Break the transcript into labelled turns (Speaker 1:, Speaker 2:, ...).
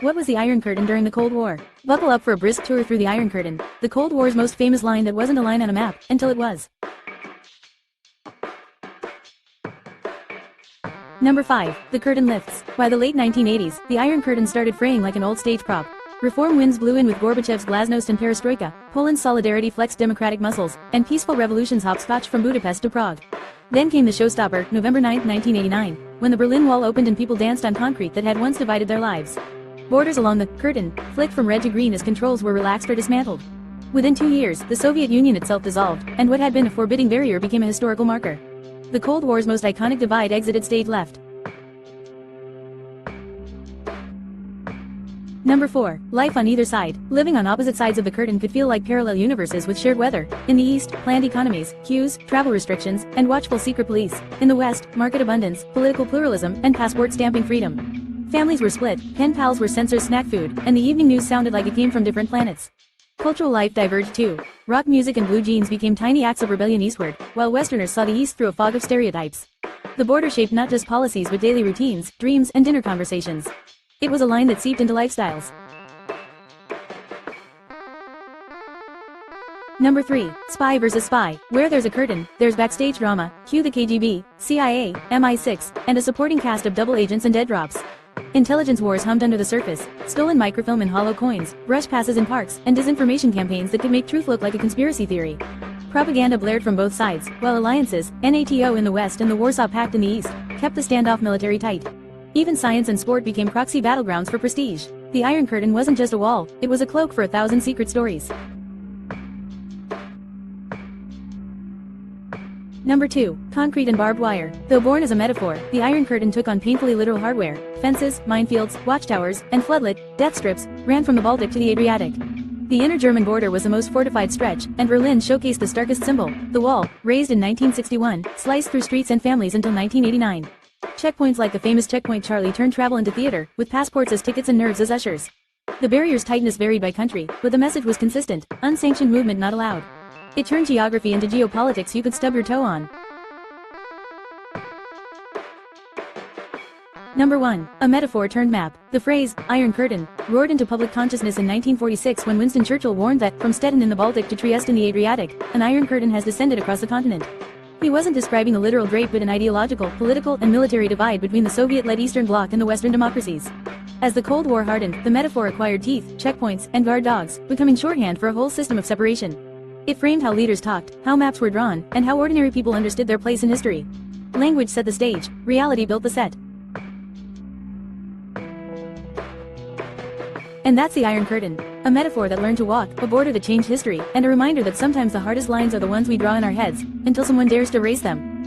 Speaker 1: What was the Iron Curtain during the Cold War? Buckle up for a brisk tour through the Iron Curtain, the Cold War's most famous line that wasn't a line on a map, until it was. Number 5. The curtain lifts. By the late 1980s, the Iron Curtain started fraying like an old stage prop. Reform winds blew in with Gorbachev's glasnost and perestroika, Poland's solidarity flexed democratic muscles, and peaceful revolutions hopscotched from Budapest to Prague. Then came the showstopper, November 9, 1989, when the Berlin Wall opened and people danced on concrete that had once divided their lives. Borders along the curtain flicked from red to green as controls were relaxed or dismantled. Within 2 years, the Soviet Union itself dissolved, and what had been a forbidding barrier became a historical marker. The Cold War's most iconic divide exited stage left. Number 4. Life on either side. Living on opposite sides of the curtain could feel like parallel universes with shared weather. In the East, planned economies, queues, travel restrictions, and watchful secret police. In the West, market abundance, political pluralism, and passport stamping freedom. Families were split, pen pals were censored snack food, and the evening news sounded like it came from different planets. Cultural life diverged too. Rock music and blue jeans became tiny acts of rebellion eastward, while Westerners saw the East through a fog of stereotypes. The border shaped not just policies but daily routines, dreams, and dinner conversations. It was a line that seeped into lifestyles. Number 3. Spy versus spy. Where there's a curtain, there's backstage drama. Cue the KGB, CIA, MI6, and a supporting cast of double agents and dead drops. Intelligence wars hummed under the surface, stolen microfilm and hollow coins, rush passes in parks, and disinformation campaigns that could make truth look like a conspiracy theory. Propaganda blared from both sides, while alliances, NATO in the West and the Warsaw Pact in the East, kept the standoff military tight. Even science and sport became proxy battlegrounds for prestige. The Iron Curtain wasn't just a wall, it was a cloak for 1,000 secret stories. Number 2. Concrete and barbed wire. Though born as a metaphor, the Iron Curtain took on painfully literal hardware. Fences, minefields, watchtowers, and floodlit, death strips, ran from the Baltic to the Adriatic. The inner German border was the most fortified stretch, and Berlin showcased the starkest symbol. The wall, raised in 1961, sliced through streets and families until 1989. Checkpoints like the famous Checkpoint Charlie turned travel into theater, with passports as tickets and nerves as ushers. The barrier's tightness varied by country, but the message was consistent: unsanctioned movement not allowed. It turned geography into geopolitics you could stub your toe on. Number 1. A metaphor turned map. The phrase, Iron Curtain, roared into public consciousness in 1946 when Winston Churchill warned that, from Stettin in the Baltic to Trieste in the Adriatic, an Iron Curtain has descended across the continent. He wasn't describing a literal drape but an ideological, political, and military divide between the Soviet-led Eastern Bloc and the Western democracies. As the Cold War hardened, the metaphor acquired teeth, checkpoints, and guard dogs, becoming shorthand for a whole system of separation. It framed how leaders talked, how maps were drawn, and how ordinary people understood their place in history. Language set the stage, reality built the set. And that's the Iron Curtain. A metaphor that learned to walk, a border that changed history, and a reminder that sometimes the hardest lines are the ones we draw in our heads, until someone dares to erase them.